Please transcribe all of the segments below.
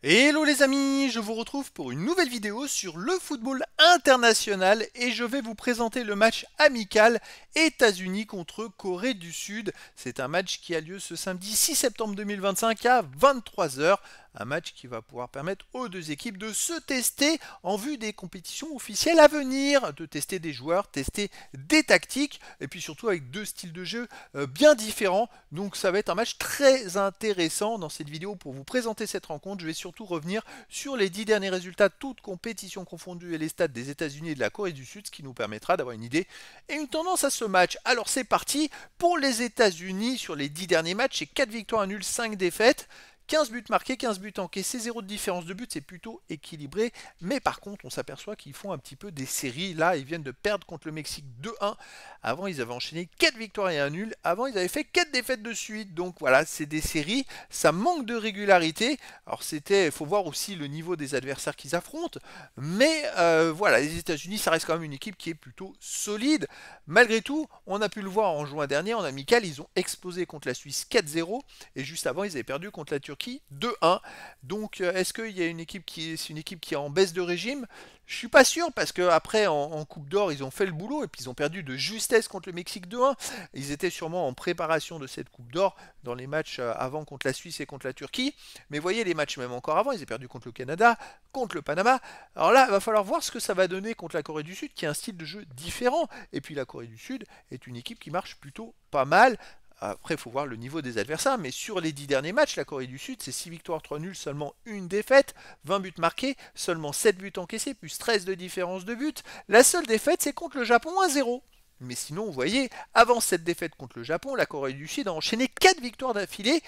Hello les amis, je vous retrouve pour une nouvelle vidéo sur le football international et je vais vous présenter le match amical États-Unis contre Corée du Sud. C'est un match qui a lieu ce samedi 6 septembre 2025 à 23 heures. Un match qui va pouvoir permettre aux deux équipes de se tester en vue des compétitions officielles à venir, de tester des joueurs, tester des tactiques et puis surtout avec deux styles de jeu bien différents. Donc ça va être un match très intéressant dans cette vidéo pour vous présenter cette rencontre. Je vais surtout revenir sur les 10 derniers résultats, toutes compétitions confondues et les stats des États-Unis et de la Corée du Sud, ce qui nous permettra d'avoir une idée et une tendance à ce match. Alors c'est parti pour les États-Unis sur les 10 derniers matchs, c'est 4 victoires, 1 nul, 5 défaites. 15 buts marqués, 15 buts encaissés, 0 de différence de but, c'est plutôt équilibré. Mais par contre, on s'aperçoit qu'ils font un petit peu des séries. Là, ils viennent de perdre contre le Mexique 2-1. Avant, ils avaient enchaîné 4 victoires et 1 nul. Avant, ils avaient fait 4 défaites de suite. Donc voilà, c'est des séries. Ça manque de régularité. Alors, il faut voir aussi le niveau des adversaires qu'ils affrontent. Mais voilà, les États-Unis, ça reste quand même une équipe qui est plutôt solide. Malgré tout, on a pu le voir en juin dernier, en amical, ils ont explosé contre la Suisse 4-0. Et juste avant, ils avaient perdu contre la Turquie 2-1. Donc, est-ce qu'il y a une équipe c'est une équipe qui est en baisse de régime? Je suis pas sûr parce que après en Coupe d'Or ils ont fait le boulot et puis ils ont perdu de justesse contre le Mexique 2-1. Ils étaient sûrement en préparation de cette Coupe d'Or dans les matchs avant contre la Suisse et contre la Turquie. Mais voyez les matchs même encore avant, ils ont perdu contre le Canada, contre le Panama. Alors là, il va falloir voir ce que ça va donner contre la Corée du Sud qui a un style de jeu différent. Et puis la Corée du Sud est une équipe qui marche plutôt pas mal. Après, il faut voir le niveau des adversaires, mais sur les 10 derniers matchs, la Corée du Sud, c'est 6 victoires, 3 nuls, seulement une défaite, 20 buts marqués, seulement 7 buts encaissés, plus 13 de différence de but. La seule défaite, c'est contre le Japon 1-0. Mais sinon, vous voyez, avant cette défaite contre le Japon, la Corée du Sud a enchaîné 4 victoires d'affilée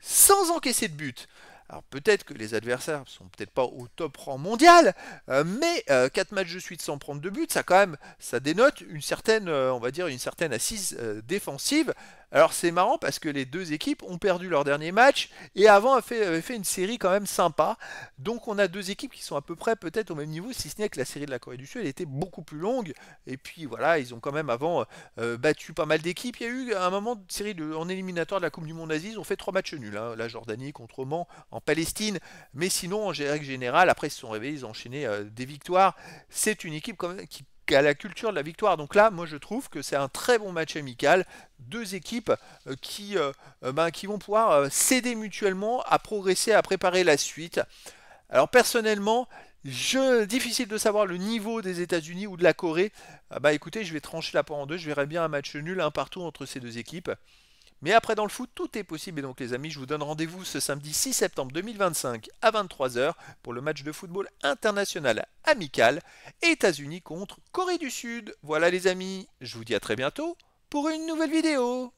sans encaisser de but. Alors peut-être que les adversaires sont peut-être pas au top rang mondial, mais 4 matchs de suite sans prendre de but, ça quand même, ça dénote une certaine, on va dire une certaine assise défensive. Alors c'est marrant parce que les deux équipes ont perdu leur dernier match et avant avaient fait une série quand même sympa. Donc on a deux équipes qui sont à peu près peut-être au même niveau, si ce n'est que la série de la Corée du Sud elle était beaucoup plus longue. Et puis voilà, ils ont quand même avant battu pas mal d'équipes. Il y a eu un moment de série en éliminatoire de la Coupe du Monde Asie, ils ont fait 3 matchs nuls. Hein. La Jordanie contre Oman en Palestine. Mais sinon, en règle générale, après ils se sont réveillés, ils ont enchaîné des victoires. C'est une équipe quand même qui a la culture de la victoire. Donc là, moi je trouve que c'est un très bon match amical. Deux équipes qui vont pouvoir s'aider mutuellement à progresser, à préparer la suite. Alors personnellement, difficile de savoir le niveau des États-Unis ou de la Corée. Écoutez, je vais trancher la part en deux. Je verrai bien un match nul, un partout entre ces deux équipes. Mais après, dans le foot, tout est possible. Et donc, les amis, je vous donne rendez-vous ce samedi 6 septembre 2025 à 23 heures pour le match de football international amical États-Unis contre Corée du Sud. Voilà, les amis, je vous dis à très bientôt pour une nouvelle vidéo.